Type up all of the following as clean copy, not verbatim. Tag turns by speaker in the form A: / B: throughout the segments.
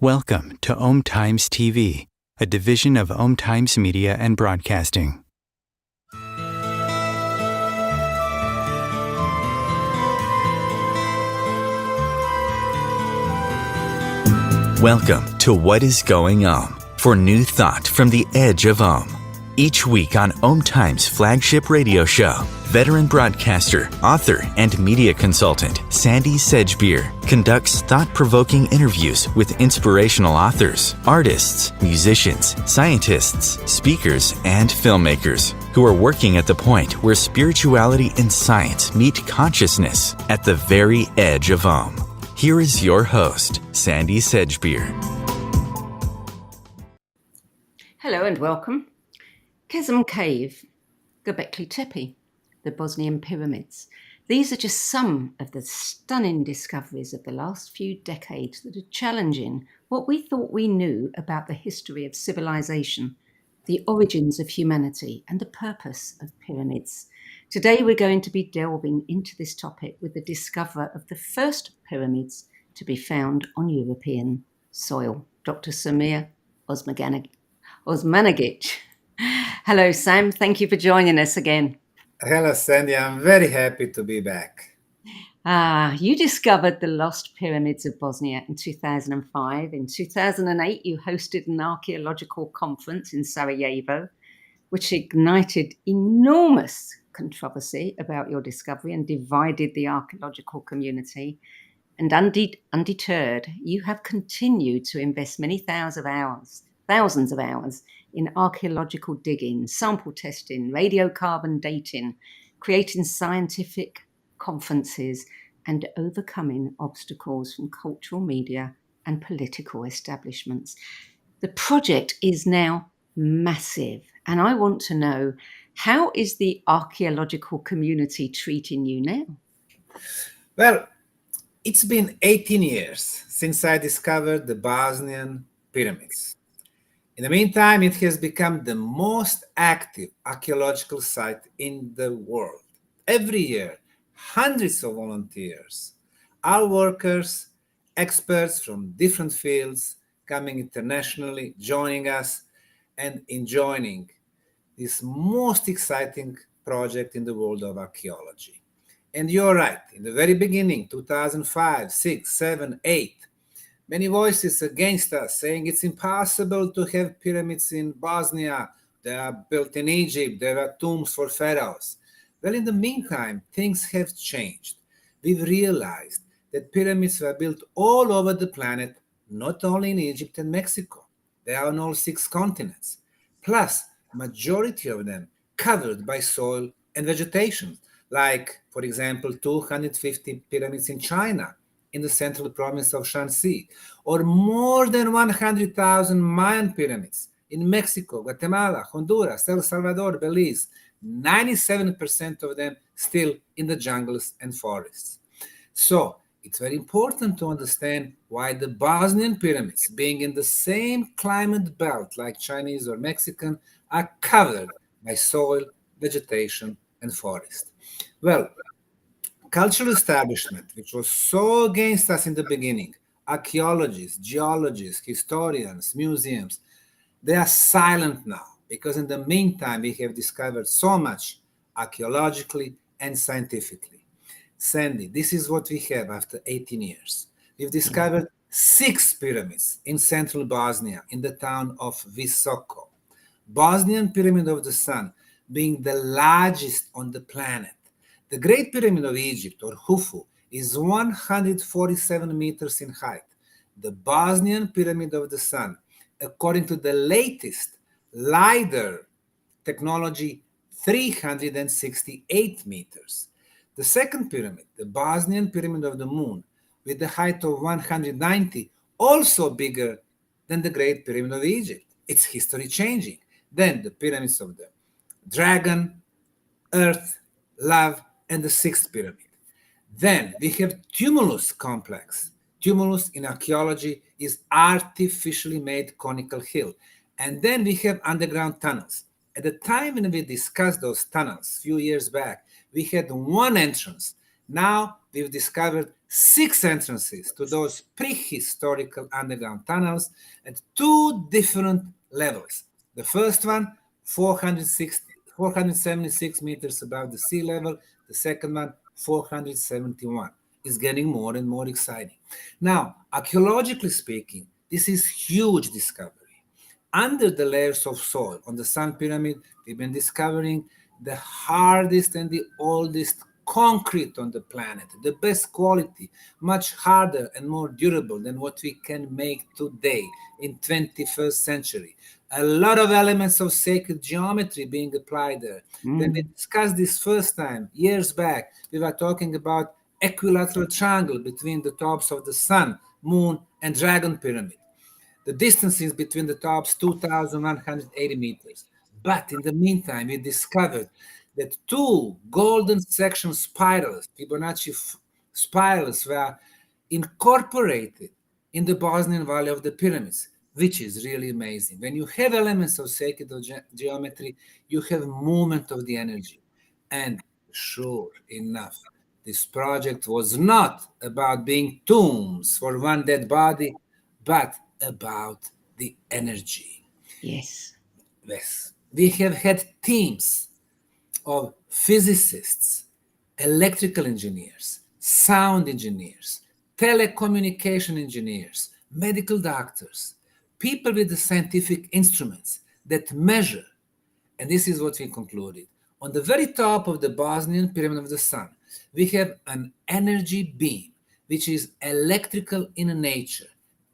A: Welcome to Om Times TV, a division of Om Times Media and Broadcasting. Welcome to What is Going Om, for new thought from the edge of Om. Each week on Om Times' flagship radio show, veteran broadcaster, author, and media consultant Sandy Sedgbeer conducts thought-provoking interviews with inspirational authors, artists, musicians, scientists, speakers, and filmmakers who are working at the point where spirituality and science meet consciousness at the very edge of Om. Here is your host, Sandy Sedgbeer.
B: Hello and welcome. Kezum Cave, Göbekli Tepe, the Bosnian Pyramids. These are just some of the stunning discoveries of the last few decades that are challenging what we thought we knew about the history of civilization, the origins of humanity, and the purpose of pyramids. Today we're going to be delving into this topic with the discoverer of the first pyramids to be found on European soil, Dr. Samir Osmanagich. Hello, Sam. Thank you for joining us again.
C: Hello, Sandy. I'm very happy to be back.
B: You discovered the lost pyramids of Bosnia in 2005. In 2008, you hosted an archaeological conference in Sarajevo, which ignited enormous controversy about your discovery and divided the archaeological community. And undeterred, you have continued to invest many thousands of hours in archaeological digging, sample testing, radiocarbon dating, creating scientific conferences, and overcoming obstacles from cultural media and political establishments. The project is now massive, and I want to know, how is the archaeological community treating you now?
C: Well, it's been 18 years since I discovered the Bosnian Pyramids. In the meantime, it has become the most active archaeological site in the world. Every year, hundreds of volunteers, our workers, experts from different fields coming internationally, joining us and enjoying this most exciting project in the world of archaeology. And you're right, in the very beginning, 2005, 6, 7, 8, many voices against us saying it's impossible to have pyramids in Bosnia. They are built in Egypt. There are tombs for pharaohs. Well, in the meantime, things have changed. We've realized that pyramids were built all over the planet, not only in Egypt and Mexico. They are on all 6 continents. Plus, majority of them covered by soil and vegetation, like, for example, 250 pyramids in China, in the central province of Shanxi, or more than 100,000 Mayan pyramids in Mexico, Guatemala, Honduras, El Salvador, Belize, 97% of them still in the jungles and forests. So it's very important to understand why the Bosnian pyramids, being in the same climate belt like Chinese or Mexican, are covered by soil, vegetation, and forest. Well, cultural establishment, which was so against us in the beginning, archaeologists, geologists, historians, museums, they are silent now because in the meantime we have discovered so much archaeologically and scientifically. Sandy, this is what we have after 18 years. We've discovered 6 pyramids in central Bosnia in the town of Visoko. Bosnian Pyramid of the Sun being the largest on the planet. The Great Pyramid of Egypt, or Khufu, is 147 meters in height. The Bosnian Pyramid of the Sun, according to the latest LiDAR technology, 368 meters. The second pyramid, the Bosnian Pyramid of the Moon, with the height of 190, also bigger than the Great Pyramid of Egypt. It's history changing. Then the pyramids of the Dragon, Earth, Love, and the 6th pyramid. Then we have tumulus complex. Tumulus in archaeology is artificially made conical hill. And then we have underground tunnels. At the time when we discussed those tunnels a few years back, we had one entrance. Now we've discovered 6 entrances to those prehistorical underground tunnels at 2 different levels. The first one, 476 meters above the sea level. The second one, 471. Is getting more and more exciting. Now, archaeologically speaking, this is huge discovery. Under the layers of soil on the Sun Pyramid, we've been discovering the hardest and the oldest concrete on the planet, the best quality, much harder and more durable than what we can make today in 21st century. A lot of elements of sacred geometry being applied there. When we discussed this first time, years back, we were talking about equilateral triangle between the tops of the Sun, Moon, and Dragon Pyramid. The distances between the tops, 2,180 meters. But in the meantime, we discovered that 2 golden section spirals, Fibonacci spirals, were incorporated in the Bosnian Valley of the Pyramids, which is really amazing. When you have elements of sacred geometry, you have movement of the energy. And sure enough, this project was not about being tombs for one dead body, but about the energy.
B: Yes.
C: Yes. We have had teams of physicists, electrical engineers, sound engineers, telecommunication engineers, medical doctors, people with the scientific instruments that measure. And this is what we concluded. On the very top of the Bosnian Pyramid of the Sun, we have an energy beam, which is electrical in nature,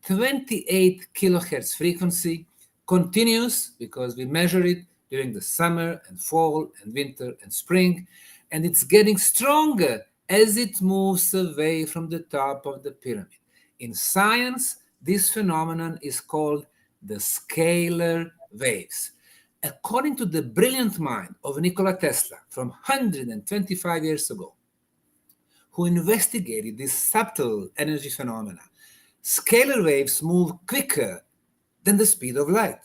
C: 28 kilohertz frequency, continuous because we measure it during the summer and fall and winter and spring, and it's getting stronger as it moves away from the top of the pyramid. In science, this phenomenon is called the scalar waves. According to the brilliant mind of Nikola Tesla from 125 years ago, who investigated this subtle energy phenomena, scalar waves move quicker than the speed of light.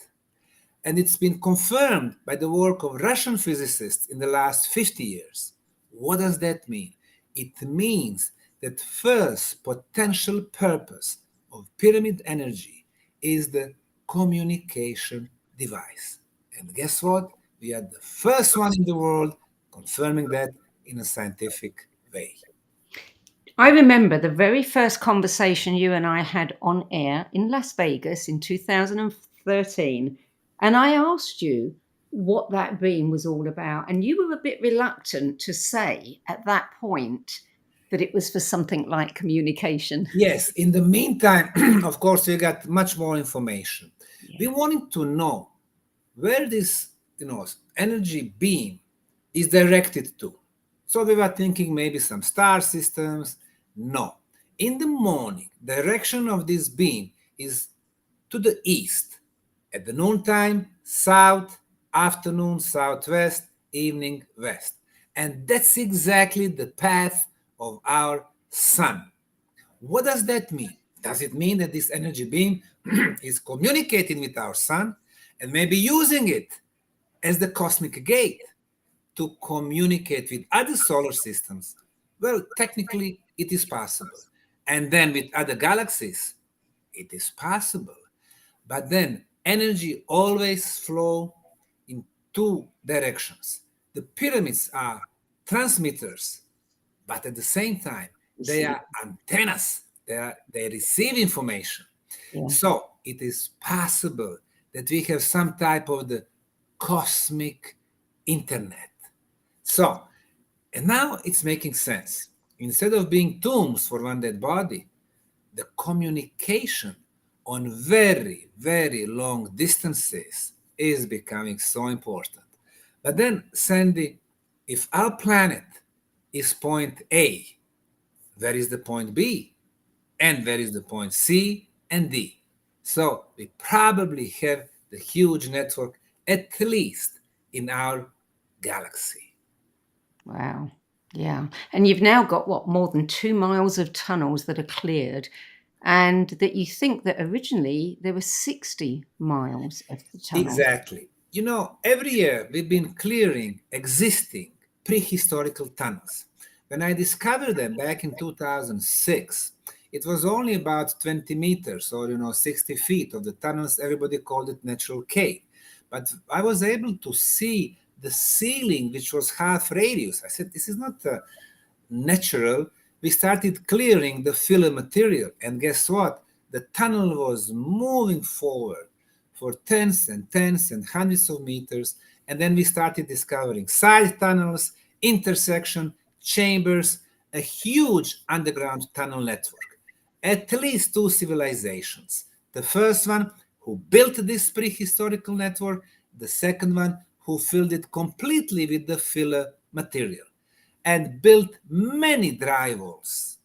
C: And it's been confirmed by the work of Russian physicists in the last 50 years. What does that mean? It means that first potential purpose of pyramid energy is the communication device. And guess what? We are the first one in the world confirming that in a scientific way.
B: I remember the very first conversation you and I had on air in Las Vegas in 2013. And I asked you what that beam was all about. And you were a bit reluctant to say at that point that it was for something like communication.
C: Yes. In the meantime, of course, we got much more information. Yeah. We wanted to know where this, energy beam is directed to. So we were thinking maybe some star systems. No. In the morning, the direction of this beam is to the east. At the noontime, south, afternoon, southwest, evening, west. And that's exactly the path of our sun. What does that mean? Does it mean that this energy beam is communicating with our sun and maybe using it as the cosmic gate to communicate with other solar systems? Well, technically, it is possible. And then with other galaxies, it is possible. But then energy always flows in 2 directions. The pyramids are transmitters, but at the same time, they are antennas. They receive information. Yeah. So it is possible that we have some type of the cosmic internet. So, and now it's making sense. Instead of being tombs for one dead body, the communication on very, very long distances is becoming so important. But then, Sandy, if our planet is point A, where is the point B? And where is the point C and D? So we probably have the huge network, at least in our galaxy.
B: Wow. Yeah. And you've now got, more than 2 miles of tunnels that are cleared, and that you think that originally there were 60 miles of the tunnel.
C: Exactly. Every year we've been clearing existing prehistorical tunnels. When I discovered them back in 2006, it was only about 20 meters or 60 feet of the tunnels. Everybody called it natural cave. But I was able to see the ceiling, which was half radius. I said, this is not natural. We started clearing the filler material. And guess what? The tunnel was moving forward for tens and tens and hundreds of meters. And then we started discovering side tunnels, intersection, chambers, a huge underground tunnel network. At least two civilizations. The first one who built this prehistorical network, the second one who filled it completely with the filler material and built many drywalls.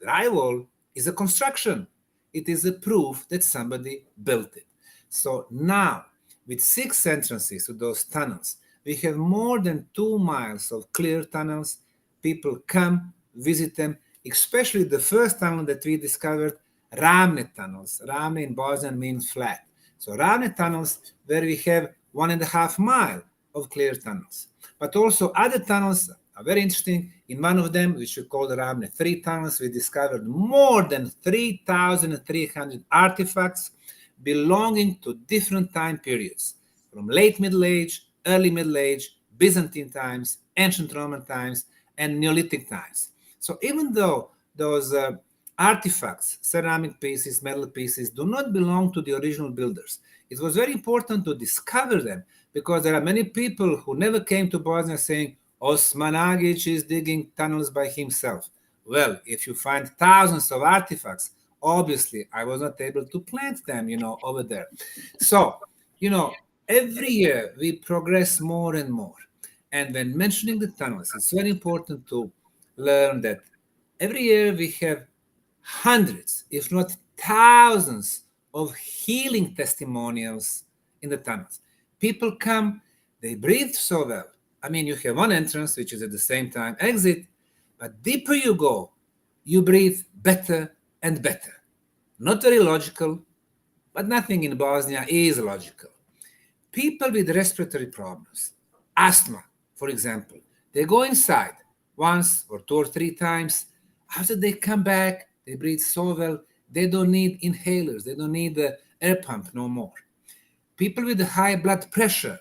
C: Drywall is a construction. It is a proof that somebody built it. So now, with 6 entrances to those tunnels, we have more than 2 miles of clear tunnels. People come, visit them, especially the first tunnel that we discovered, Ravne tunnels. Ravne in Bosnian means flat. So Ravne tunnels, where we have 1.5 mile of clear tunnels. But also other tunnels are very interesting. In one of them, which we call the Ravne 3 tunnels, we discovered more than 3,300 artifacts belonging to different time periods, from late Middle Age, early Middle Age, Byzantine times, ancient Roman times, and Neolithic times. So even though those artifacts, ceramic pieces, metal pieces, do not belong to the original builders, it was very important to discover them, because there are many people who never came to Bosnia saying, Osmanagich is digging tunnels by himself. Well, if you find thousands of artifacts, obviously I was not able to plant them, over there. So, every year we progress more and more. And when mentioning the tunnels, it's very important to learn that every year we have hundreds, if not thousands, of healing testimonials in the tunnels. People come, they breathe so well. I mean, you have one entrance, which is at the same time exit, but deeper you go, you breathe better and better. Not very logical, but nothing in Bosnia is logical. People with respiratory problems, asthma, for example, they go inside once or 2 or 3 times. After they come back, they breathe so well, they don't need inhalers, they don't need the air pump no more. People with high blood pressure,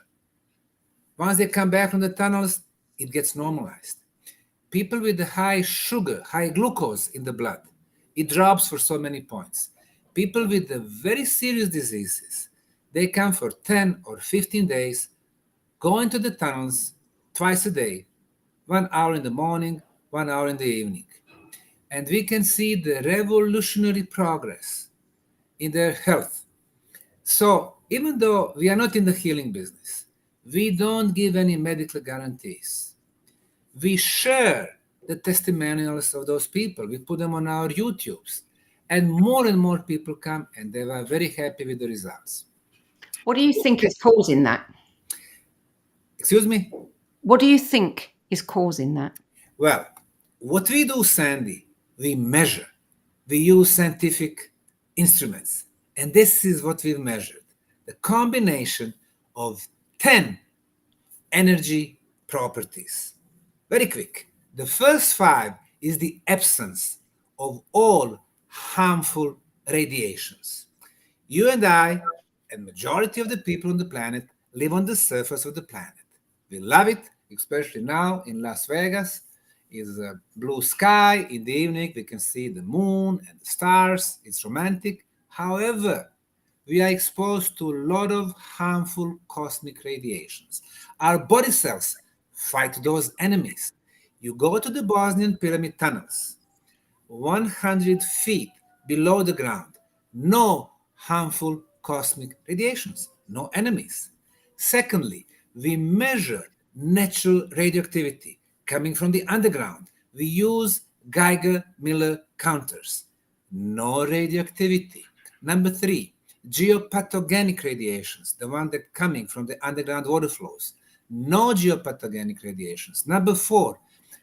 C: once they come back from the tunnels, it gets normalized. People with the high sugar, high glucose in the blood, it drops for so many points. People with the very serious diseases, they come for 10 or 15 days, go into the tunnels twice a day, 1 hour in the morning, 1 hour in the evening. And we can see the revolutionary progress in their health. So even though we are not in the healing business, we don't give any medical guarantees. We share the testimonials of those people. We put them on our YouTubes. And more people come, and they are very happy with the results.
B: What do you think is causing that?
C: Excuse me?
B: What do you think is causing that?
C: Well, what we do, Sandy, we measure. We use scientific instruments. And this is what we've measured. The combination of 10 energy properties. Very quick. The first 5 is the absence of all harmful radiations. You and I, and majority of the people on the planet, live on the surface of the planet. We love it, especially now in Las Vegas. Is a blue sky. In the evening, we can see the moon and the stars. It's romantic. However, we are exposed to a lot of harmful cosmic radiations. Our body cells fight those enemies. You go to the Bosnian Pyramid tunnels, 100 feet below the ground, no harmful cosmic radiations, no enemies. Secondly, we measure natural radioactivity coming from the underground. We use Geiger-Miller counters. No radioactivity. Number 3, geopathogenic radiations, the one that coming from the underground water flows. No geopathogenic radiations. Number 4,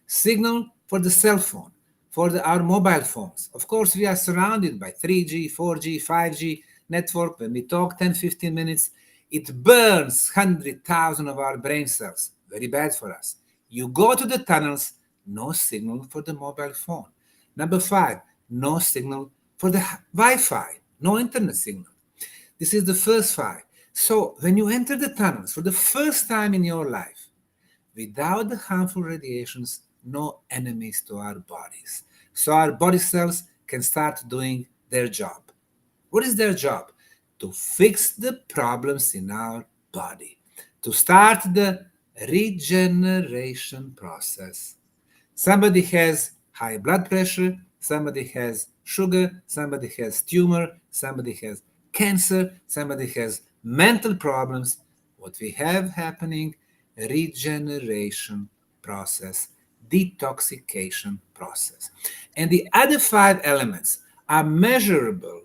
C: signal for the cell phone, for our mobile phones. Of course, we are surrounded by 3G, 4G, 5G network. When we talk 10, 15 minutes, it burns 100,000 of our brain cells. Very bad for us. You go to the tunnels, no signal for the mobile phone. Number 5, no signal for the Wi-Fi, no internet signal. This is the first 5. So when you enter the tunnels for the first time in your life, without the harmful radiations, no enemies to our bodies. So our body cells can start doing their job. What is their job? To fix the problems in our body, to start the regeneration process. Somebody has high blood pressure, somebody has sugar, somebody has tumor, somebody has cancer, somebody has mental problems. What we have happening, regeneration process, detoxification process. And the other 5 elements are measurable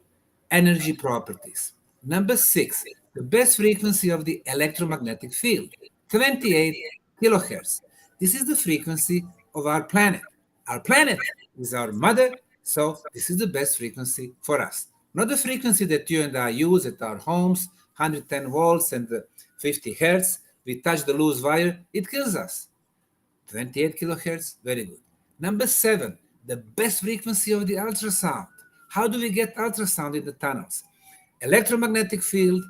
C: energy properties. Number 6, the best frequency of the electromagnetic field, 28 kilohertz. This is the frequency of our planet. Our planet is our mother, so this is the best frequency for us. Not the frequency that you and I use at our homes, 110 volts and 50 hertz. We touch the loose wire, it kills us. 28 kilohertz, very good. Number 7, the best frequency of the ultrasound. How do we get ultrasound in the tunnels? Electromagnetic field,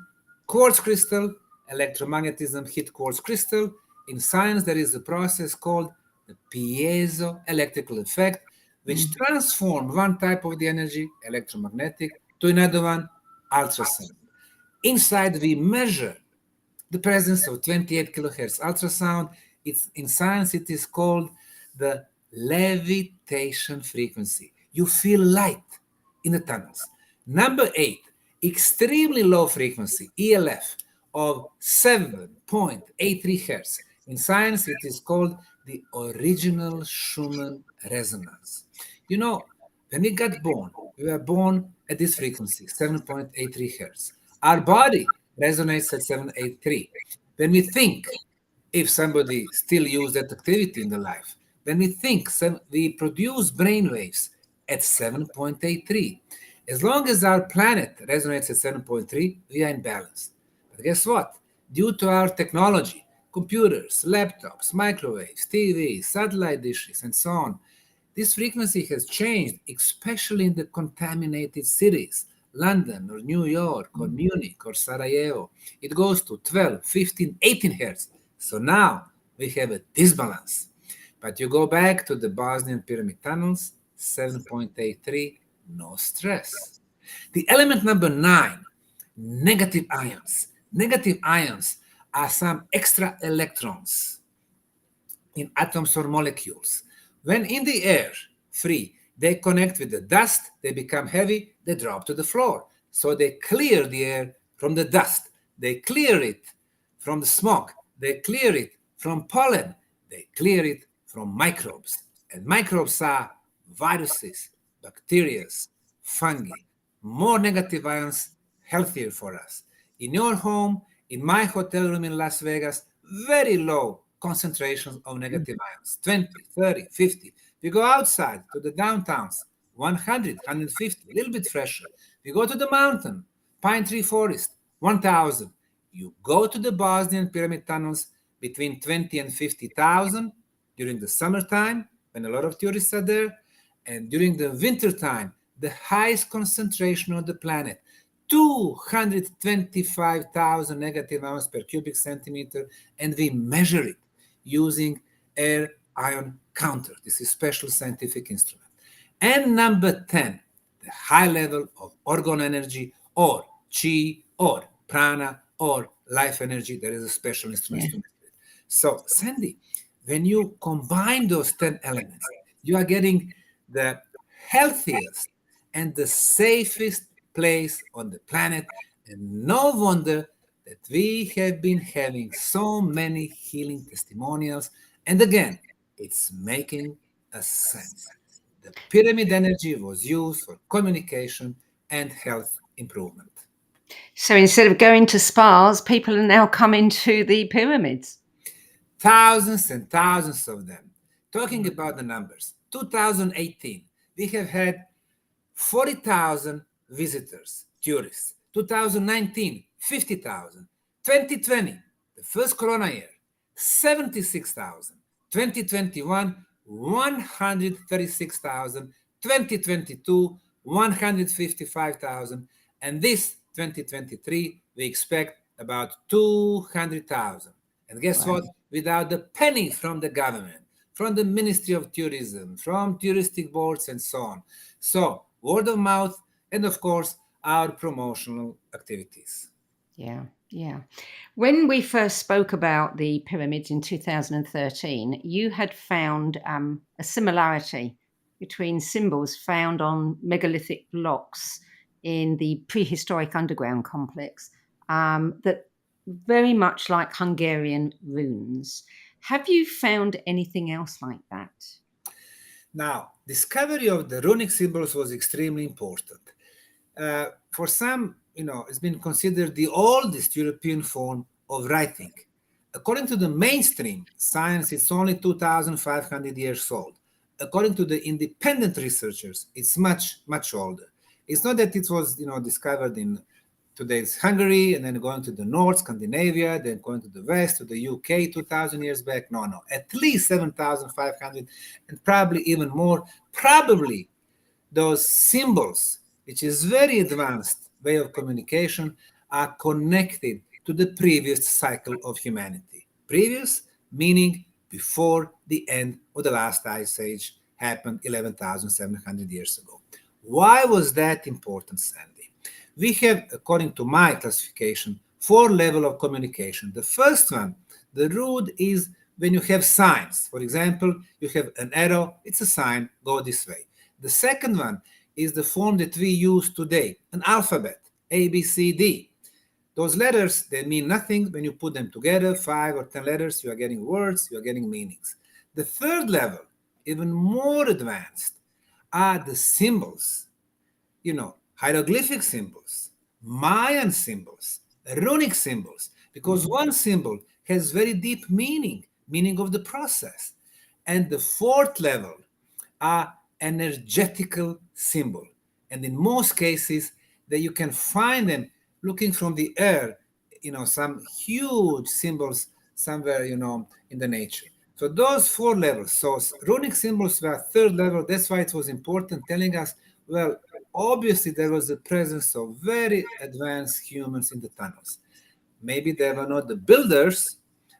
C: quartz crystal, electromagnetism hit quartz crystal. In science, there is a process called the piezoelectrical effect, which transforms one type of the energy, electromagnetic, to another one, ultrasound. Inside, we measure the presence of 28 kilohertz ultrasound. In science, it is called the levitation frequency. You feel light in the tunnels. Number 8, extremely low frequency, ELF, of 7.83 hertz. In science, it is called the original Schumann resonance. You know, when we got born, we were born at this frequency, 7.83 hertz. Our body resonates at 783. When we think, if somebody still uses that activity in the life, when we think, we produce brain waves at 7.83. As long as our planet resonates at 7.3, we are in balance. But guess what? Due to our technology, computers, laptops, microwaves, TVs, satellite dishes, and so on, this frequency has changed, especially in the contaminated cities, London or New York or Munich or Sarajevo. It goes to 12, 15, 18 hertz. So now we have a disbalance. But you go back to the Bosnian Pyramid tunnels, 7.83, no stress. The element number 9, negative ions. Negative ions are some extra electrons in atoms or molecules. When in the air, free, they connect with the dust, they become heavy, they drop to the floor. So they clear the air from the dust. They clear it from the smoke. They clear it from pollen. They clear it from microbes. And microbes are viruses, bacteria, fungi. More negative ions, healthier for us. In your home, in my hotel room in Las Vegas, very low concentrations of negative ions, 20, 30, 50. We go outside to the downtowns, 100, 150, a little bit fresher. We go to the mountain, pine tree forest, 1,000. You go to the Bosnian Pyramid tunnels between 20 and 50,000 during the summertime, when a lot of tourists are there, and during the winter time, the highest concentration on the planet, 225,000 negative ions per cubic centimeter, and we measure it using air ion counter. This is a special scientific instrument. And number 10, the high level of orgone energy, or chi, or prana, or life energy. There is a special instrument to measure it. So, Sandy, when you combine those 10 elements, you are getting the healthiest and the safest place on the planet. And no wonder that we have been having so many healing testimonials. And again, it's making a sense. The pyramid energy was used for communication and health improvement.
B: So instead of going to spas, people are now coming to the pyramids.
C: Thousands and thousands of them. Talking about the numbers, 2018, we have had 40,000 visitors, tourists. 2019, 50,000. 2020, the first corona year, 76,000. 2021, 136,000, 2022, 155,000, and this 2023, we expect about 200,000. And guess
B: Right.
C: what? Without the penny from the government, from the Ministry of Tourism, from touristic boards, and so on. So, word of mouth, and of course, our promotional activities.
B: Yeah, yeah. When we first spoke about the pyramids in 2013, you had found a similarity between symbols found on megalithic blocks in the prehistoric underground complex that very much like Hungarian runes. Have you found anything else like that?
C: Now, discovery of the runic symbols was extremely important. For some, it's been considered the oldest European form of writing. According to the mainstream science, it's only 2,500 years old. According to the independent researchers, it's much, much older. It's not that it was, discovered in today's Hungary and then going to the north, Scandinavia, then going to the west, to the UK 2,000 years back. No, at least 7,500 and probably even more. Probably those symbols, which is very advanced way of communication, are connected to the previous cycle of humanity. Previous meaning before the end of the last ice age happened 11,700 years ago. Why was that important, Sandy? We have, according to my classification, 4 levels of communication. The first one, the root, is when you have signs. For example, you have an arrow, it's a sign, go this way. The second one is the form that we use today, an alphabet, A, B, C, D. Those letters, they mean nothing. When you put them together, 5 or 10 letters, you are getting words, you are getting meanings. The third level, even more advanced, are the symbols, hieroglyphic symbols, Mayan symbols, runic symbols, because one symbol has very deep meaning of the process. And the fourth level are energetical symbol. And in most cases, that you can find them looking from the air, some huge symbols somewhere, in the nature. So those 4 levels. So runic symbols were third level. That's why it was important, telling us, well, obviously there was the presence of very advanced humans in the tunnels. Maybe they were not the builders,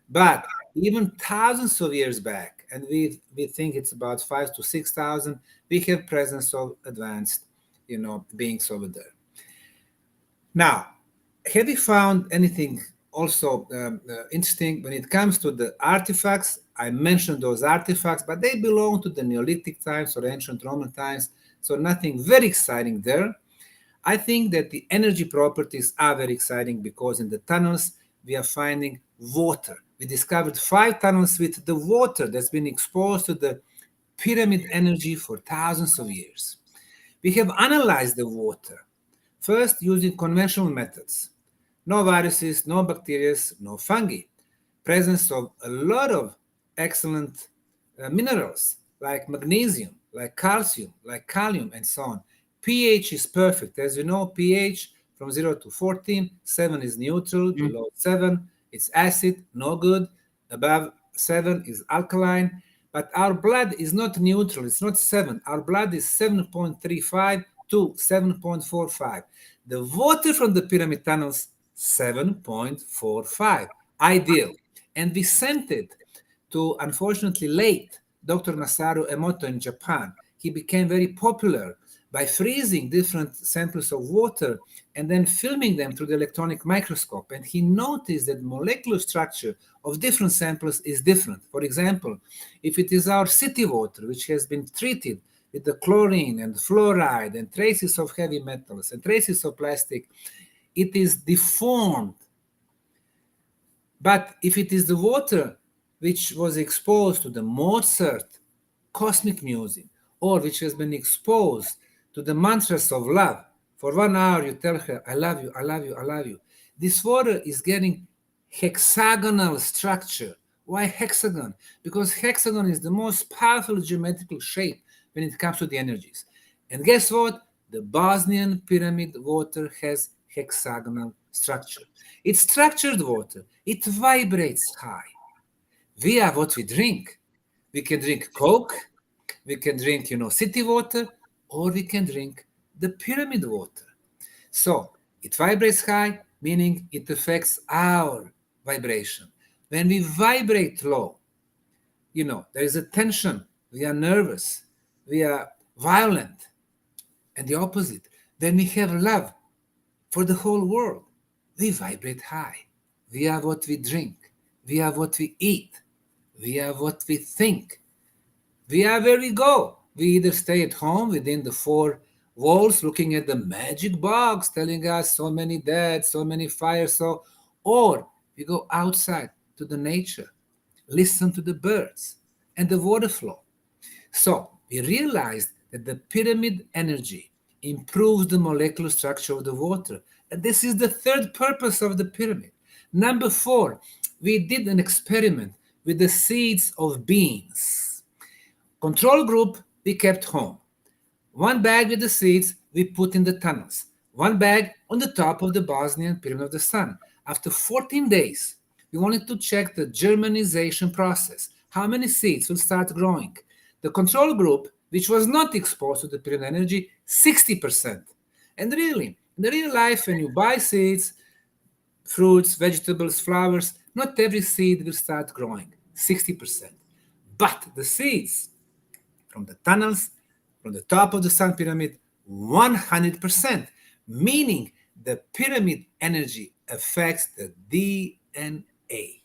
C: but even thousands of years back, and we think it's about 5,000 to 6,000, we have presence of advanced, beings over there. Now, have you found anything also interesting when it comes to the artifacts? I mentioned those artifacts, but they belong to the Neolithic times or ancient Roman times, so nothing very exciting there. I think that the energy properties are very exciting because in the tunnels we are finding water. We discovered 5 tunnels with the water that's been exposed to the pyramid energy for thousands of years. We have analyzed the water, first using conventional methods. No viruses, no bacteria, no fungi. Presence of a lot of excellent minerals like magnesium, like calcium, like kalium, and so on. pH is perfect. As you know, pH from 0 to 14, 7 is neutral, below 7 it's acid, no good. Above 7 is alkaline. But our blood is not neutral, it's not 7. Our blood is 7.35 to 7.45. The water from the pyramid tunnels, 7.45. Ideal. And we sent it to, unfortunately late, Dr. Masaru Emoto in Japan. He became very popular by freezing different samples of water and then filming them through the electronic microscope. And he noticed that molecular structure of different samples is different. For example, if it is our city water, which has been treated with the chlorine and fluoride and traces of heavy metals and traces of plastic, it is deformed. But if it is the water which was exposed to the Mozart cosmic music, or which has been exposed to the mantras of love, for 1 hour you tell her, I love you, I love you, I love you. This water is getting hexagonal structure. Why hexagon? Because hexagon is the most powerful geometrical shape when it comes to the energies. And guess what? The Bosnian pyramid water has hexagonal structure. It's structured water. It vibrates high. We are what we drink. We can drink Coke, we can drink, city water, or we can drink the pyramid water. So it vibrates high, meaning it affects our vibration. When we vibrate low, there is a tension, we are nervous, we are violent, and the opposite. When we have love for the whole world, we vibrate high. We are what we drink, we are what we eat, we are what we think, we are where we go. We either stay at home within the four walls looking at the magic box telling us so many dead, so many fires, or we go outside to the nature, listen to the birds and the water flow. So we realized that the pyramid energy improves the molecular structure of the water. And this is the third purpose of the pyramid. Number 4, we did an experiment with the seeds of beans. Control group, we kept home. One bag with the seeds we put in the tunnels. One bag on the top of the Bosnian Pyramid of the Sun. After 14 days, we wanted to check the germinization process. How many seeds will start growing? The control group, which was not exposed to the pyramid energy, 60%. And really, in the real life, when you buy seeds, fruits, vegetables, flowers, not every seed will start growing, 60%. But the seeds from the tunnels, from the top of the Sun Pyramid, 100%, meaning the pyramid energy affects the DNA.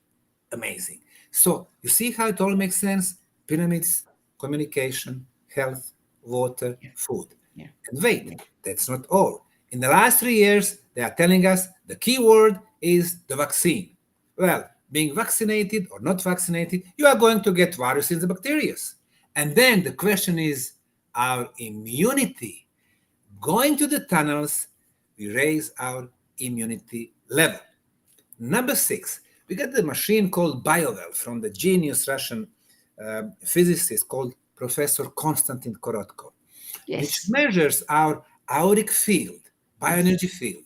C: Amazing. So you see how it all makes sense? Pyramids, communication, health, water, food.
B: Yeah.
C: And wait, that's not all. In the last 3 years, they are telling us the key word is the vaccine. Well, being vaccinated or not vaccinated, you are going to get viruses and bacteria. And then the question is our immunity. Going to the tunnels, we raise our immunity level. Number 6, we got the machine called BioWell from the genius Russian physicist called Professor Konstantin Korotko, which measures our auric field, bioenergy field,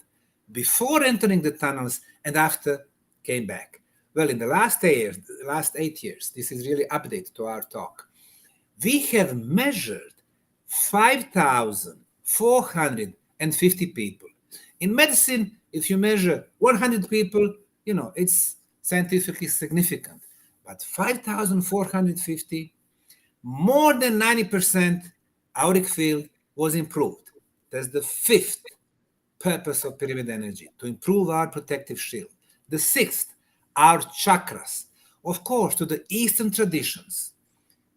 C: before entering the tunnels and after came back. Well, in the last 8 years, this is really update to our talk, we have measured 5,450 people. In medicine, if you measure 100 people, it's scientifically significant. But 5,450, more than 90% auric field was improved. That's the 5th purpose of pyramid energy, to improve our protective shield. The 6th, our chakras. Of course, to the Eastern traditions,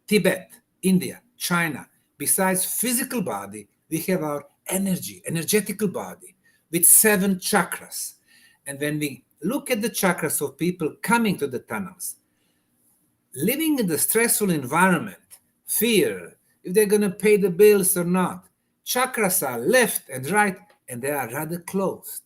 C: Tibet, India, China, besides physical body, we have our energetical body with 7 chakras. And when we look at the chakras of people coming to the tunnels, living in the stressful environment, fear, if they're going to pay the bills or not, chakras are left and right, and they are rather closed.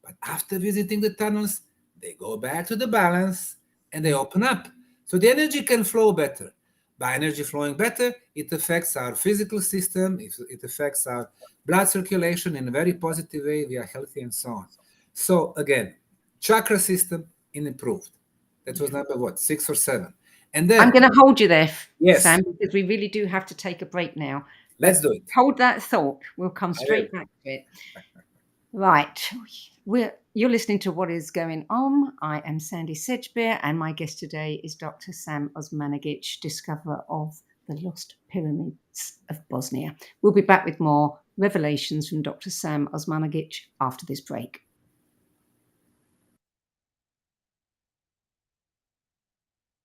C: But after visiting the tunnels, they go back to the balance and they open up. So the energy can flow better. By energy flowing better, it affects our physical system, it affects our blood circulation in a very positive way, we are healthy and so on. So again, chakra system improved. That was number 6 or 7. And then
B: I'm going to hold you there,
C: yes,
B: Sam, because we really do have to take a break now.
C: Let's do it.
B: Hold that thought. We'll come straight back to it. Right. You're listening to What Is Going On. I am Sandy Sedgbeer, and my guest today is Dr. Sam Osmanagich, discoverer of the Lost Pyramids of Bosnia. We'll be back with more revelations from Dr. Sam Osmanagich after this break.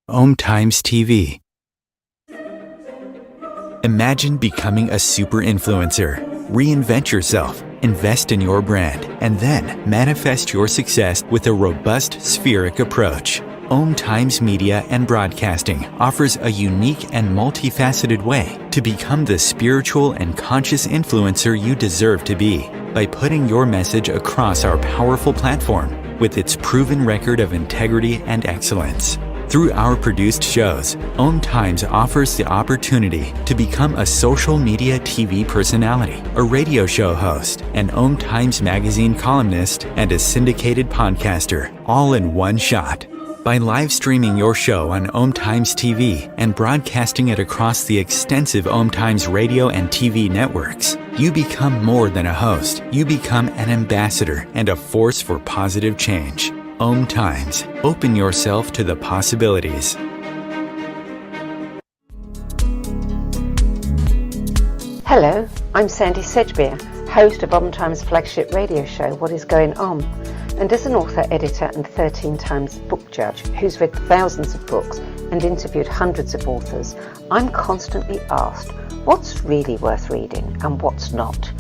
A: Om Times TV. Imagine becoming a super influencer. Reinvent yourself, invest in your brand, and then manifest your success with a robust spheric approach. Om Times Media and Broadcasting offers a unique and multifaceted way to become the spiritual and conscious influencer you deserve to be by putting your message across our powerful platform with its proven record of integrity and excellence. Through our produced shows, Om Times offers the opportunity to become a social media TV personality, a radio show host, an Om Times magazine columnist, and a syndicated podcaster, all in one shot. By live streaming your show on Om Times TV and broadcasting it across the extensive Om Times radio and TV networks, you become more than a host. You become an ambassador and a force for positive change. Om Times. Open yourself to the possibilities.
D: Hello, I'm Sandy Sedgbeer, host of Om Times' flagship radio show, What Is Going On? And as an author, editor and 13 times book judge who's read thousands of books and interviewed hundreds of authors, I'm constantly asked what's really worth reading and what's not.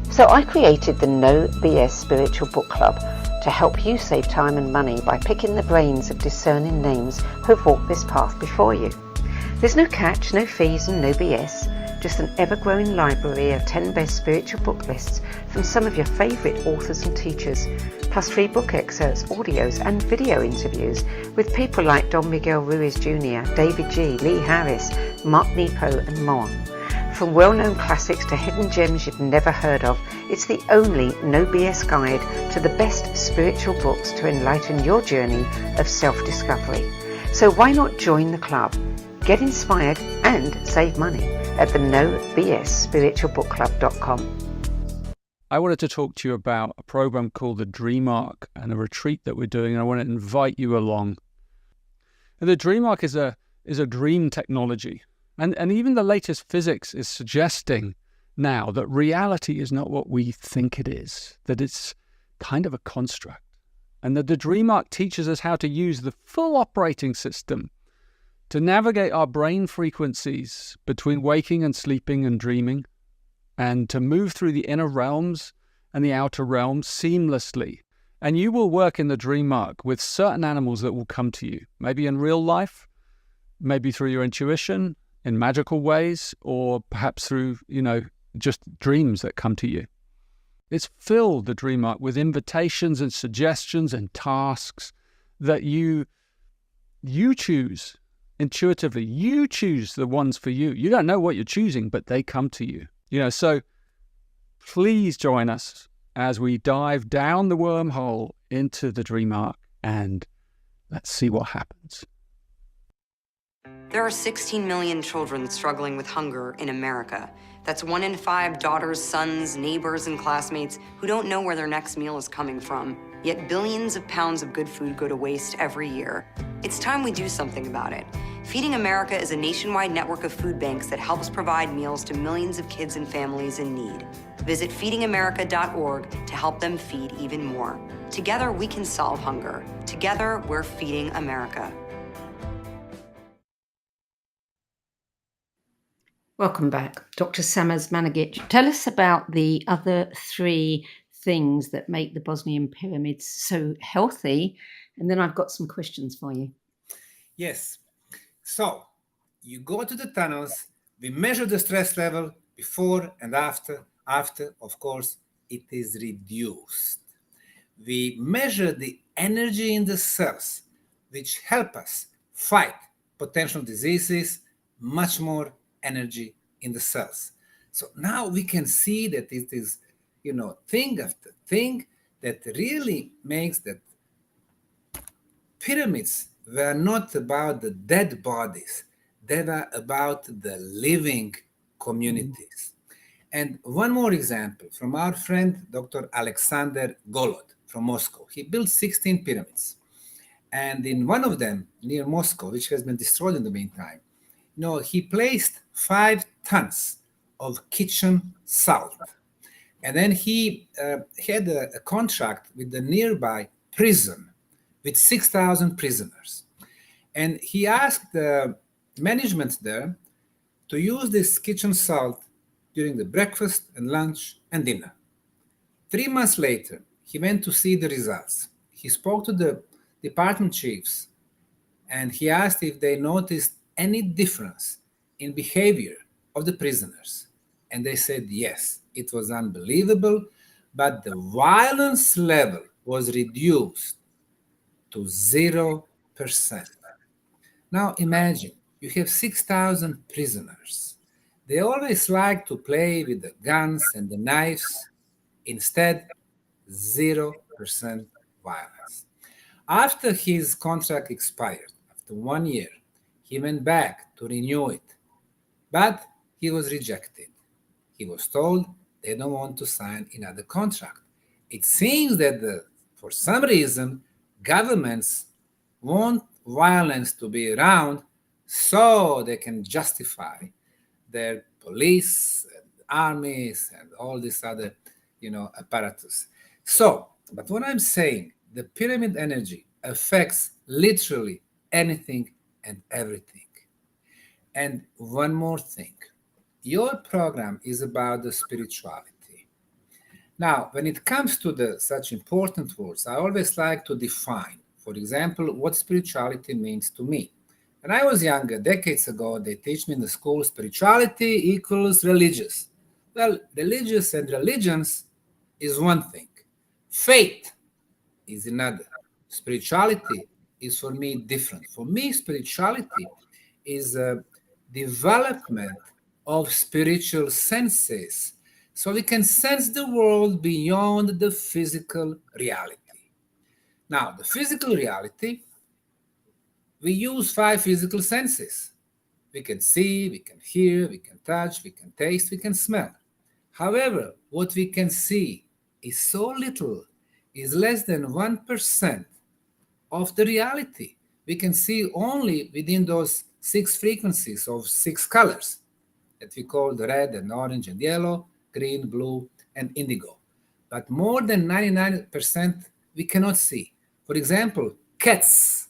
D: So I created the No BS Spiritual Book Club to help you save time and money by picking the brains of discerning names who've walked this path before you. There's no catch, no fees and no BS. Just an ever-growing library of 10 best spiritual book lists from some of your favourite authors and teachers, plus free book excerpts, audios and video interviews with people like Don Miguel Ruiz Jr., David G., Lee Harris, Mark Nepo and more. From well-known classics to hidden gems you've never heard of, it's the only no BS guide to the best spiritual books to enlighten your journey of self-discovery. So why not join the club? Get inspired and save money at the nobsspiritualbookclub.com.
E: I wanted to talk to you about a program called the Dream Arc and a retreat that we're doing, and I want to invite you along. And the Dream Arc is a dream technology, and even the latest physics is suggesting now that reality is not what we think it is, that it's kind of a construct, and that the Dream Arc teaches us how to use the full operating system to navigate our brain frequencies between waking and sleeping and dreaming, and to move through the inner realms and the outer realms seamlessly. And you will work in the Dream Arc with certain animals that will come to you, maybe in real life, maybe through your intuition, in magical ways, or perhaps through, just dreams that come to you. It's filled, the Dream Arc, with invitations and suggestions and tasks that you choose. Intuitively, you choose the ones for you. You don't know what you're choosing, but they come to you. So please join us as we dive down the wormhole into the Dream Arc, and let's see what happens.
F: There are 16 million children struggling with hunger in America. That's 1 in 5 daughters, sons, neighbors, and classmates who don't know where their next meal is coming from. Yet billions of pounds of good food go to waste every year. It's time we do something about it. Feeding America is a nationwide network of food banks that helps provide meals to millions of kids and families in need. Visit feedingamerica.org to help them feed even more. Together, we can solve hunger. Together, we're feeding America.
B: Welcome back. Dr. Osmanagich, tell us about the other 3 things that make the Bosnian pyramids so healthy, and then I've got some questions for you.
C: Yes. So you go to the tunnels, we measure the stress level before and after. After, of course, it is reduced. We measure the energy in the cells, which help us fight potential diseases, much more energy in the cells. So now we can see that it is, thing after thing that really makes that pyramids were not about the dead bodies. They were about the living communities. And one more example from our friend, Dr. Alexander Golod from Moscow. He built 16 pyramids. And in one of them, near Moscow, which has been destroyed in the meantime, he placed 5 tons of kitchen salt. And then he had a contract with the nearby prison with 6,000 prisoners. And he asked the management there to use this kitchen salt during the breakfast and lunch and dinner. 3 months later, he went to see the results. He spoke to the department chiefs and he asked if they noticed any difference in behavior of the prisoners. And they said yes, it was unbelievable, but the violence level was reduced to 0%. Now imagine, you have 6,000 prisoners. They always like to play with the guns and the knives. Instead, 0% violence. After his contract expired, after 1 year, he went back to renew it, but he was rejected. He was told they don't want to sign another contract. It seems that for some reason, governments want violence to be around so they can justify their police and armies and all this other, apparatus. So, but what I'm saying, the pyramid energy affects literally anything and everything. And one more thing, your program is about the spirituality. Now, when it comes to such important words, I always like to define, for example, what spirituality means to me. When I was younger, decades ago, they teach me in the school spirituality equals religious. Well, religious and religions is one thing. Faith is another. Spirituality is for me different. For me, spirituality is a development of spiritual senses so we can sense the world beyond the physical reality. Now, the physical reality, we use 5 physical senses. We can see, we can hear, we can touch, we can taste, we can smell. However, what we can see is so little, is less than 1% of the reality. We can see only within those 6 frequencies of 6 colors that we call the red and orange and yellow, green, blue, and indigo. But more than 99% we cannot see. For example, cats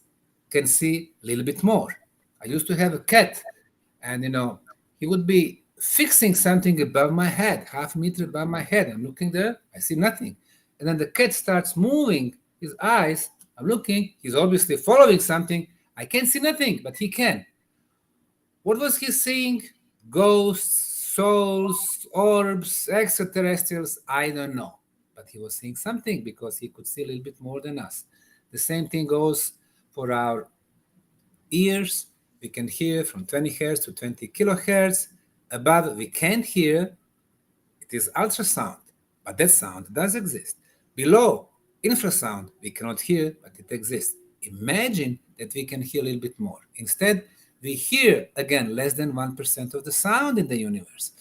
C: can see a little bit more. I used to have a cat, and he would be fixing something above my head, half a meter above my head. I'm looking there, I see nothing. And then the cat starts moving his eyes. I'm looking, he's obviously following something. I can't see nothing, but he can. What was he seeing? Ghosts, souls, orbs, extraterrestrials, I don't know. But he was seeing something because he could see a little bit more than us. The same thing goes for our ears. We can hear from 20 hertz to 20 kilohertz. Above, we can't hear. It is ultrasound, but that sound does exist. Below, infrasound, we cannot hear, but it exists. Imagine that we can hear a little bit more. Instead, we hear, again, less than 1% of the sound in the universe.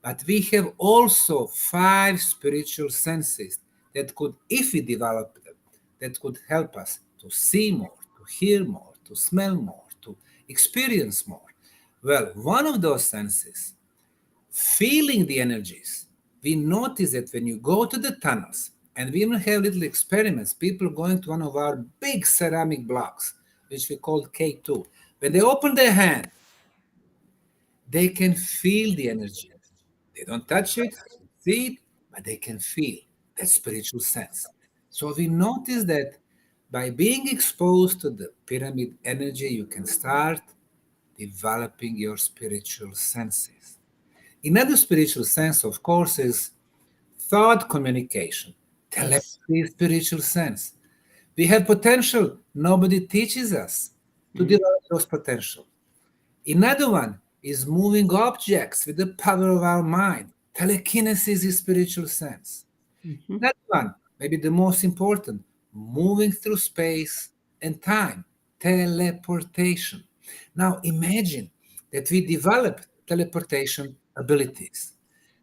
C: But we have also 5 spiritual senses that could, if we develop them, that could help us to see more, to hear more, to smell more, to experience more. Well, one of those senses, feeling the energies, we notice that when you go to the tunnels, and we even have little experiments, people going to one of our big ceramic blocks, which we call K2. When they open their hand, they can feel the energy. They don't touch it, see it, but they can feel that spiritual sense. So we notice that by being exposed to the pyramid energy, you can start developing your spiritual senses. Another spiritual sense, of course, is thought communication. Telepathy is spiritual sense. We have potential. Nobody teaches us to develop those potential. Another one is moving objects with the power of our mind. Telekinesis is spiritual sense. Another one, maybe the most important, moving through space and time. Teleportation. Now imagine that we develop teleportation abilities.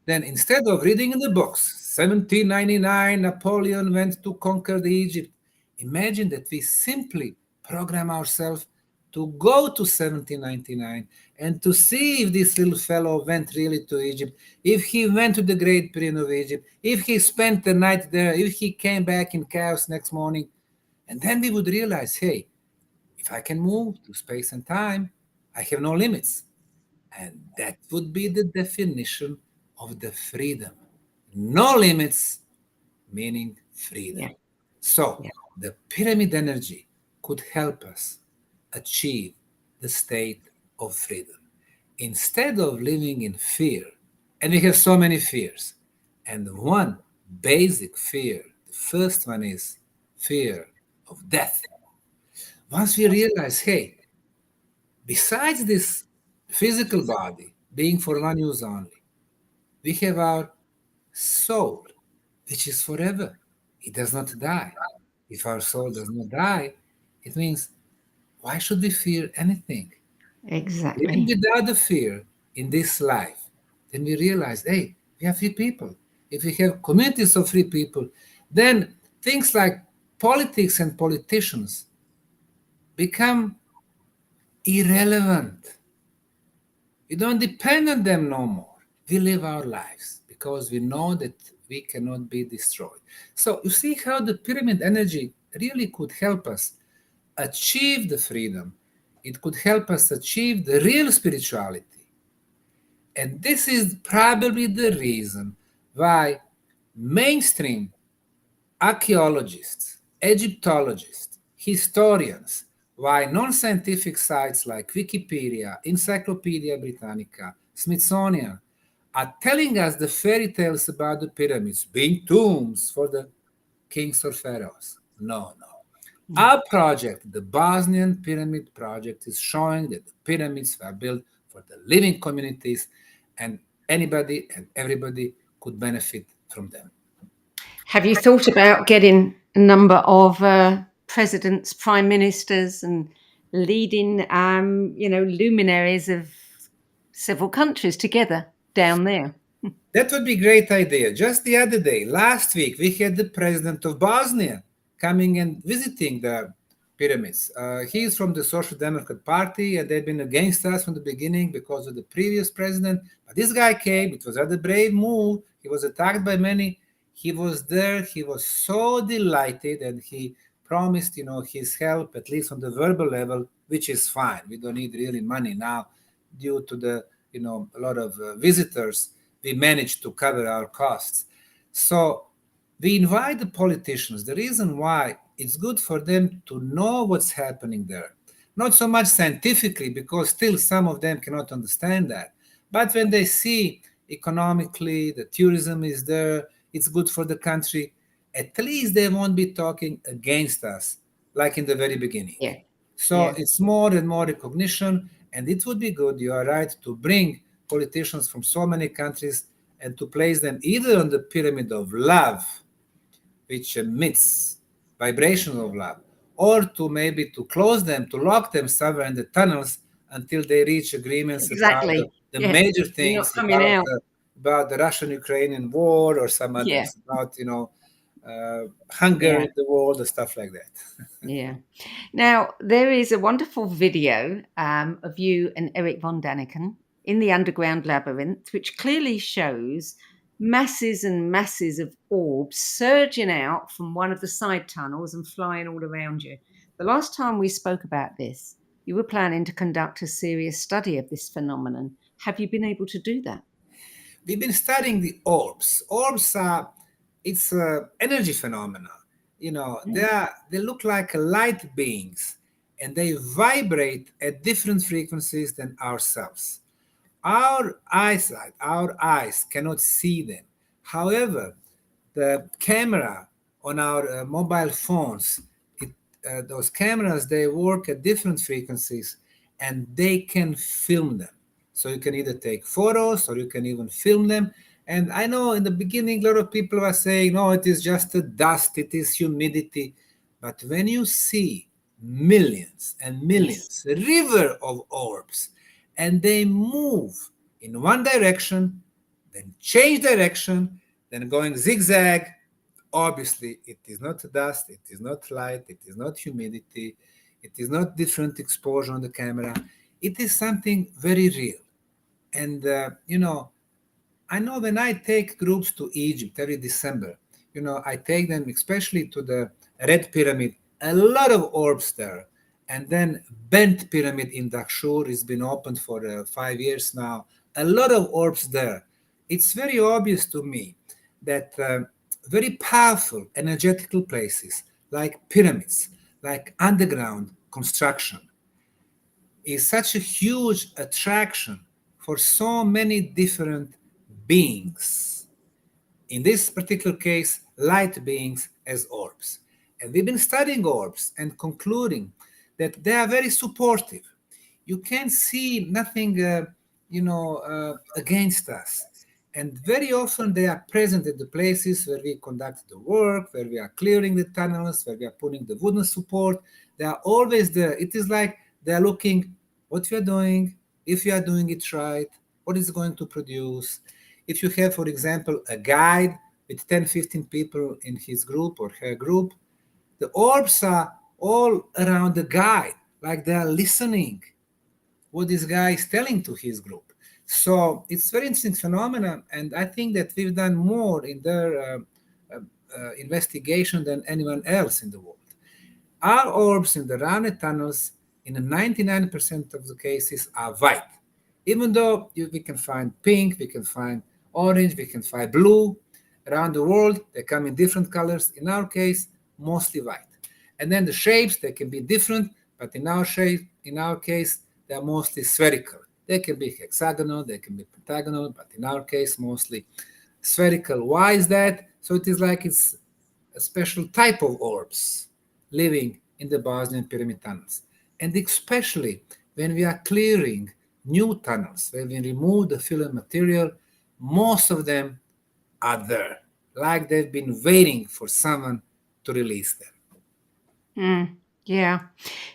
C: Then instead of reading in the books, 1799, Napoleon went to conquer the Egypt. Imagine that we simply program ourselves to go to 1799 and to see if this little fellow went really to Egypt, if he went to the Great Pyramid of Egypt, if he spent the night there, if he came back in chaos next morning. And then we would realize, hey, if I can move to space and time, I have no limits. And that would be the definition of the freedom. No limits, meaning freedom.
B: Yeah.
C: So the pyramid energy could help us achieve the state of freedom. Instead of living in fear, and we have so many fears, and one basic fear, the first one is fear of death. Once we realize, hey, besides this physical body being for one use only, we have our soul, which is forever. It does not die. if our soul does not die, it means why should we fear anything? Living
B: Exactly.
C: without the fear in this life, then we realize, hey, we are free people. If we have communities of free people, then things like politics and politicians become irrelevant. We don't depend on them no more. We live our lives because we know that we cannot be destroyed. So you see how the pyramid energy really could help us achieve the freedom. It could help us achieve the real spirituality. And this is probably the reason why mainstream archaeologists, Egyptologists, historians, why non-scientific sites like Wikipedia, Encyclopedia Britannica, Smithsonian are telling us the fairy tales about the pyramids being tombs for the kings or pharaohs. No, no. Our project, the Bosnian Pyramid Project, is showing that the pyramids were built for the living communities and anybody and everybody could benefit from them.
B: Have you thought about getting a number of presidents, prime ministers, and leading, luminaries of several countries together down there?
C: That would be a great idea. Just the other day, last week, we had the president of Bosnia coming and visiting the pyramids. He is from the Social Democrat Party, and they've been against us from the beginning because of the previous president. But this guy came. It was a rather brave move. He was attacked by many. He was there. He was so delighted, and he promised, his help, at least on the verbal level, which is fine. We don't need really money now due to the, a lot of visitors. We managed to cover our costs. So we invite the politicians. The reason why it's good for them to know what's happening there. Not so much scientifically, because still some of them cannot understand that. But when they see economically the tourism is there, it's good for the country, at least they won't be talking against us like in the very beginning.
B: Yeah.
C: So
B: Yeah.
C: it's more and more recognition, and it would be good, you are right, to bring politicians from so many countries and to place them either on the pyramid of love, which emits vibration of love, or to maybe to close them, to lock them somewhere in the tunnels until they reach agreements about
B: Exactly.
C: the
B: Yeah.
C: major
B: You're not
C: things
B: coming out.
C: about the Russian-Ukrainian war or some others,
B: Yeah.
C: about hunger
B: Yeah.
C: in the world and stuff like that.
B: Yeah. Now, there is a wonderful video of you and Eric von Daniken in the underground labyrinth, which clearly shows masses and masses of orbs surging out from one of the side tunnels and flying all around you. The last time we spoke about this, you were planning to conduct a serious study of this phenomenon. Have you been able to do that?
C: We've been studying the orbs. Orbs are it's a energy phenomena. They look like light beings, and they vibrate at different frequencies than ourselves. Our eyes cannot see them. However, the camera on our mobile phones, those cameras, they work at different frequencies, and they can film them. So you can either take photos or you can even film them. And I know in the beginning, a lot of people were saying, no, it is just a dust, it is humidity. But when you see millions and millions, a river of orbs, and they move in one direction, then change direction, then going zigzag, obviously it is not dust, it is not light, it is not humidity, it is not different exposure on the camera. It is something very real. And, I know when I take groups to Egypt every December, I take them especially to the Red Pyramid, a lot of orbs there. And then Bent Pyramid in Dahshur has been opened for 5 years now. A lot of orbs there. It's very obvious to me that very powerful energetical places like pyramids, like underground construction, is such a huge attraction for so many different beings. In this particular case, light beings as orbs. And we've been studying orbs and concluding that they are very supportive. You can't see nothing, against us. And very often they are present at the places where we conduct the work, where we are clearing the tunnels, where we are putting the wooden support. They are always there. It is like they are looking what we are doing, if we are doing it right, what is going to produce. If you have, for example, a guide with 10, 15 people in his group or her group, the orbs are all around the guide, like they are listening what this guy is telling to his group. So it's very interesting phenomenon, and I think that we've done more in their investigation than anyone else in the world. Our orbs in the rounded tunnels, in 99% of the cases, are white. Even though we can find pink, we can find orange, we can find blue. Around the world, they come in different colors. In our case, mostly white. And then the shapes, they can be different, but in our case, they are mostly spherical. They can be hexagonal, they can be pentagonal, but in our case, mostly spherical. Why is that? So it is like it's a special type of orbs living in the Bosnian Pyramid tunnels. And especially when we are clearing new tunnels, when we remove the filler material, most of them are there, like they've been waiting for someone to release them.
B: Yeah.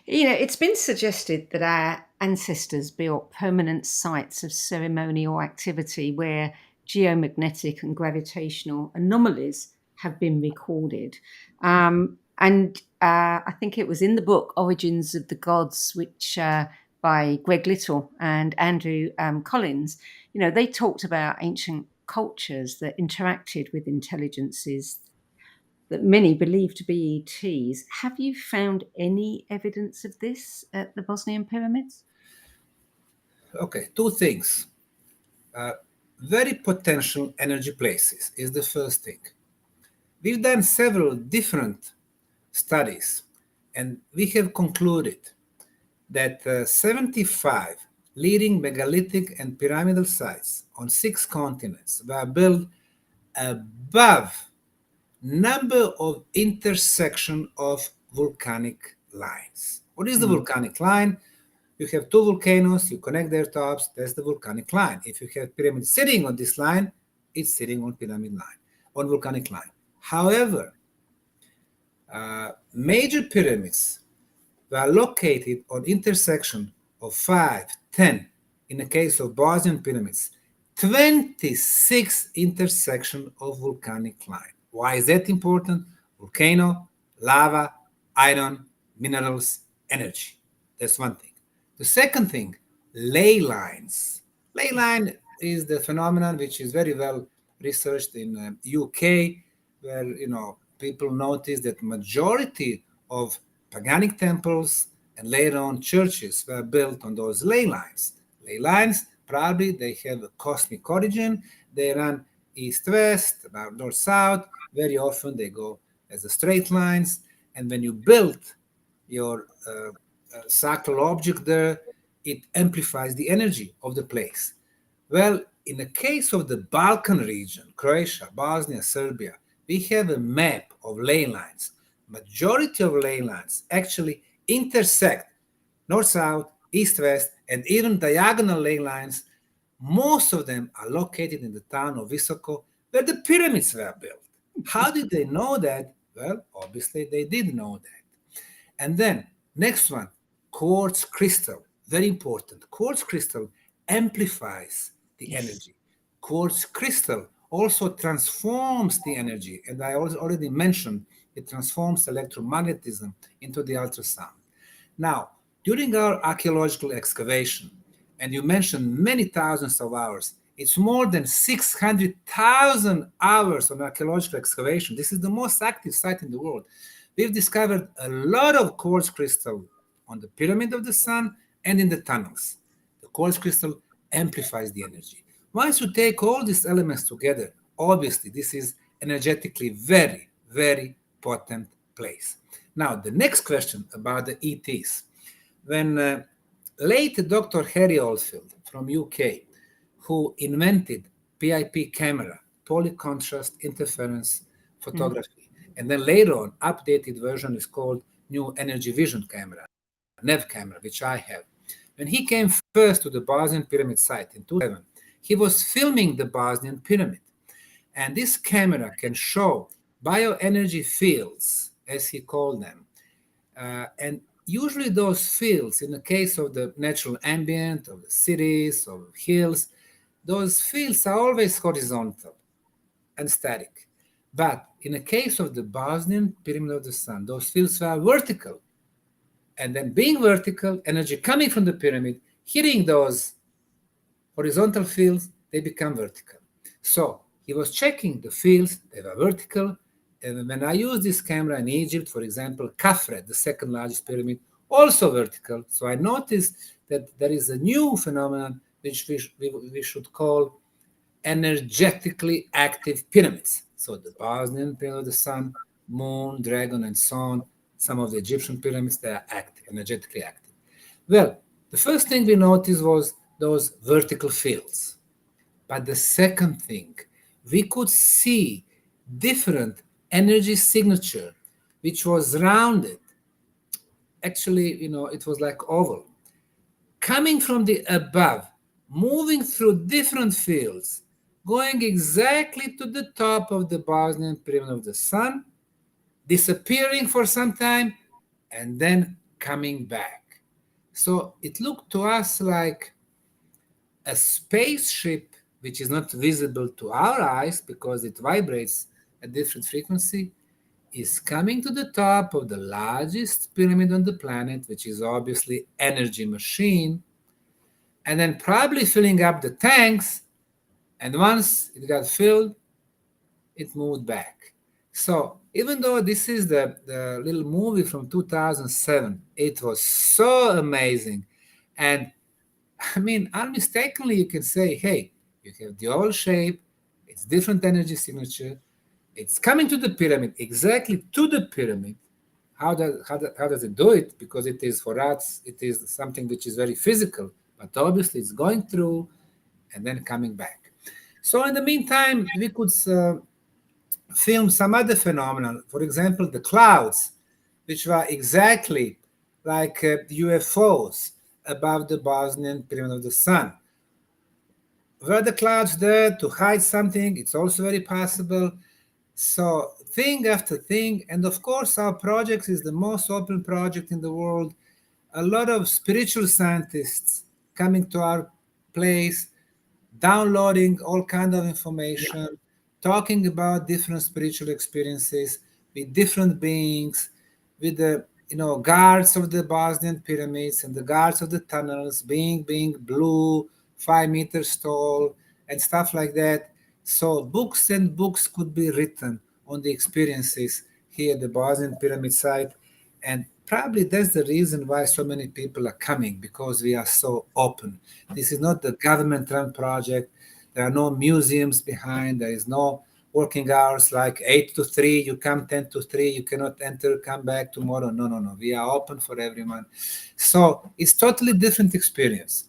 B: It's been suggested that our ancestors built permanent sites of ceremonial activity where geomagnetic and gravitational anomalies have been recorded. I think it was in the book Origins of the Gods, which by Greg Little and Andrew Collins, they talked about ancient cultures that interacted with intelligences that many believe to be ETs. Have you found any evidence of this at the Bosnian Pyramids?
C: Okay, two things. Very potential energy places is the first thing. We've done several different studies, and we have concluded that 75 leading megalithic and pyramidal sites on 6 continents were built above number of intersection of volcanic lines. What is the volcanic line? You have 2 volcanoes, you connect their tops, that's the volcanic line. If you have pyramid sitting on this line, it's sitting on pyramid line, on volcanic line. However, major pyramids were located on intersection of 5, 10, in the case of Bosnian pyramids, 26 intersection of volcanic line. Why is that important? Volcano, lava, iron, minerals, energy. That's one thing. The second thing, ley lines. Ley line is the phenomenon which is very well researched in UK, where people notice that majority of paganic temples and later on churches were built on those ley lines. Ley lines, probably they have a cosmic origin. They run east-west, north-south. Very often they go as a straight lines. And when you build your sacral object there, it amplifies the energy of the place. Well, in the case of the Balkan region, Croatia, Bosnia, Serbia, we have a map of ley lines. Majority of ley lines actually intersect north-south, east-west, and even diagonal ley lines. Most of them are located in the town of Visoko, where the pyramids were built. How did they know that? Well, obviously they did know that. And then, next one, quartz crystal. Very important. Quartz crystal amplifies the energy. Quartz crystal also transforms the energy. And I already mentioned it transforms electromagnetism into the ultrasound. Now, during our archaeological excavation, and you mentioned many thousands of hours, it's more than 600,000 hours on archaeological excavation. This is the most active site in the world. We've discovered a lot of quartz crystal on the Pyramid of the Sun and in the tunnels. The quartz crystal amplifies the energy. Once you take all these elements together, obviously this is energetically very, very potent place. Now, the next question about the ETs. When late Dr. Harry Oldfield from UK, who invented PIP camera, polycontrast interference photography, and then later on, updated version is called New Energy Vision camera, NEV camera, which I have. When he came first to the Bosnian Pyramid site in 2007, he was filming the Bosnian Pyramid. And this camera can show bioenergy fields, as he called them. And usually those fields, in the case of the natural ambient, of the cities, of hills, those fields are always horizontal and static. But in the case of the Bosnian Pyramid of the Sun, those fields were vertical. And then being vertical, energy coming from the pyramid, hitting those horizontal fields, they become vertical. So he was checking the fields, they were vertical. And when I used this camera in Egypt, for example, Khafre, the second largest pyramid, also vertical. So I noticed that there is a new phenomenon which we should call energetically active pyramids. So the Bosnian Pyramid of the Sun, Moon, Dragon, and so on, some of the Egyptian pyramids, they are active, energetically active. Well, the first thing we noticed was those vertical fields. But the second thing, we could see different energy signature, which was rounded. Actually, it was like oval. Coming from the above, moving through different fields, going exactly to the top of the Bosnian Pyramid of the Sun, disappearing for some time, and then coming back. So it looked to us like a spaceship, which is not visible to our eyes because it vibrates at different frequency, is coming to the top of the largest pyramid on the planet, which is obviously energy machine, and then probably filling up the tanks. And once it got filled, it moved back. So even though this is the little movie from 2007, it was so amazing. And I mean, unmistakably, you can say, hey, you have the oval shape, it's different energy signature, it's coming to the pyramid, exactly to the pyramid. How does it do it? Because it is, for us, it is something which is very physical, but obviously it's going through and then coming back. So in the meantime, we could film some other phenomena. For example, the clouds, which were exactly like UFOs above the Bosnian Pyramid of the Sun. Were the clouds there to hide something? It's also very possible. So thing after thing, and of course our project is the most open project in the world. A lot of spiritual scientists coming to our place, downloading all kinds of information, talking about different spiritual experiences with different beings, with the guards of the Bosnian pyramids and the guards of the tunnels being blue, 5 meters tall, and stuff like that. So books and books could be written on the experiences here at the Bosnian Pyramid site. And probably that's the reason why so many people are coming, because we are so open. This is not the government-run project. There are no museums behind. There is no working hours like 8 to 3. You come 10 to 3. You cannot enter, come back tomorrow. No. We are open for everyone. So it's totally different experience.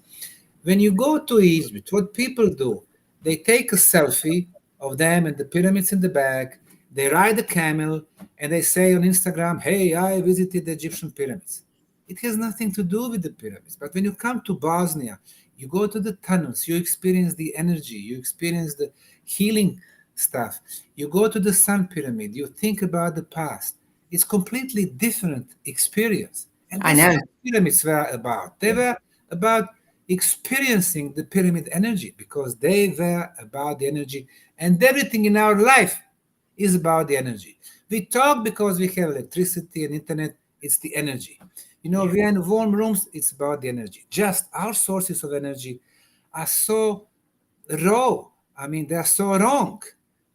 C: When you go to Egypt, what people do, they take a selfie of them and the pyramids in the back. They ride a camel and they say on Instagram, hey, I visited the Egyptian pyramids. It has nothing to do with the pyramids. But when you come to Bosnia, you go to the tunnels, you experience the energy, you experience the healing stuff. You go to the Sun Pyramid, you think about the past. It's completely different experience. And that's what the pyramids were about. They were about experiencing the pyramid energy, because they were about the energy, and everything in our life is about the energy. We talk because we have electricity and internet. It's the energy. We are in warm rooms. It's about the energy. Just our sources of energy are so raw. I mean, they are so wrong.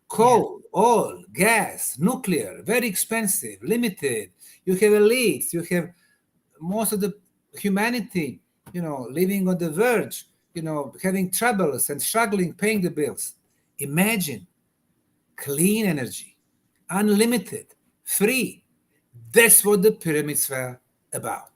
C: Coal, oil, gas, nuclear, very expensive, limited. You have elites. You have most of the humanity, living on the verge, having troubles and struggling, paying the bills. Imagine clean energy, unlimited, free. That's what the pyramids were about.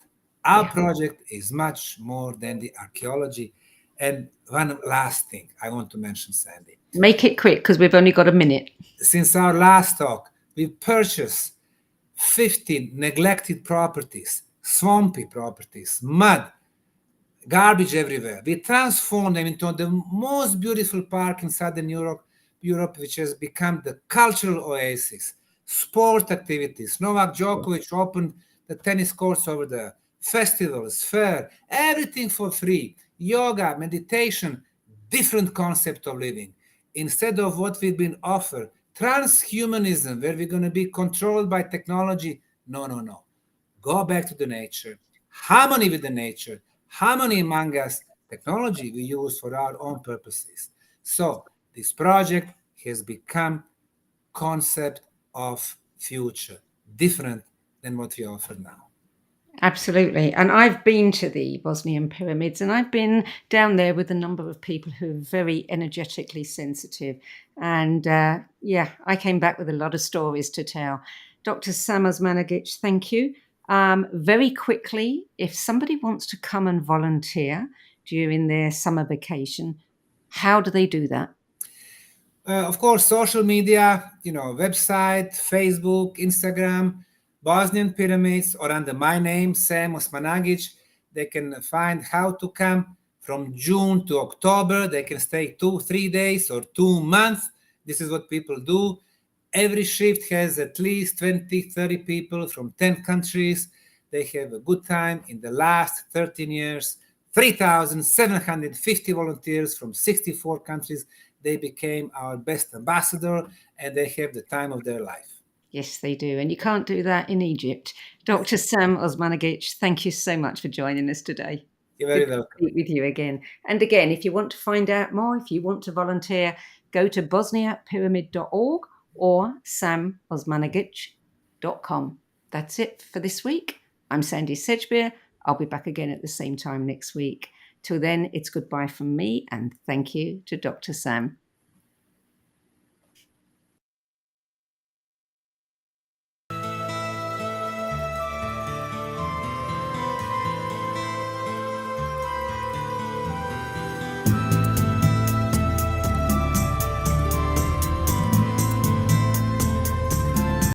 C: Our project is much more than the archaeology. And one last thing I want to mention, Sandy.
B: Make it quick, because we've only got a minute.
C: Since our last talk, we purchased 50 neglected properties, swampy properties, mud, garbage everywhere. We transformed them into the most beautiful park in Southern Europe, which has become the cultural oasis. Sport activities. Novak Djokovic opened the tennis courts over there. Festivals, fair, everything for free. Yoga, meditation, different concept of living. Instead of what we've been offered, transhumanism, where we're going to be controlled by technology. No. Go back to the nature. Harmony with the nature. Harmony among us. Technology we use for our own purposes. So this project has become concept of future, different than what we offer now.
B: Absolutely. And I've been to the Bosnian Pyramids, and I've been down there with a number of people who are very energetically sensitive. And I came back with a lot of stories to tell. Dr. Sam Osmanagich, thank you. Very quickly, if somebody wants to come and volunteer during their summer vacation, how do they do that?
C: Of course, social media, website, Facebook, Instagram, Bosnian Pyramids, or under my name, Sam Osmanagich. They can find how to come from June to October. They can stay 2-3 days or 2 months. This is what people do. Every shift has at least 20-30 people from 10 countries. They have a good time. In the last 13 years, 3,750 volunteers from 64 countries. They became our best ambassador, and they have the time of their life.
B: Yes, they do. And you can't do that in Egypt. Dr. Sam Osmanagich, thank you so much for joining us today.
C: You're very
B: Good to
C: welcome.
B: speak with you again. And again, if you want to find out more, if you want to volunteer, go to bosniapyramid.org or samosmanagich.com. That's it for this week. I'm Sandy Sedgbeer. I'll be back again at the same time next week. Till then, it's goodbye from me, and thank you to Dr. Sam.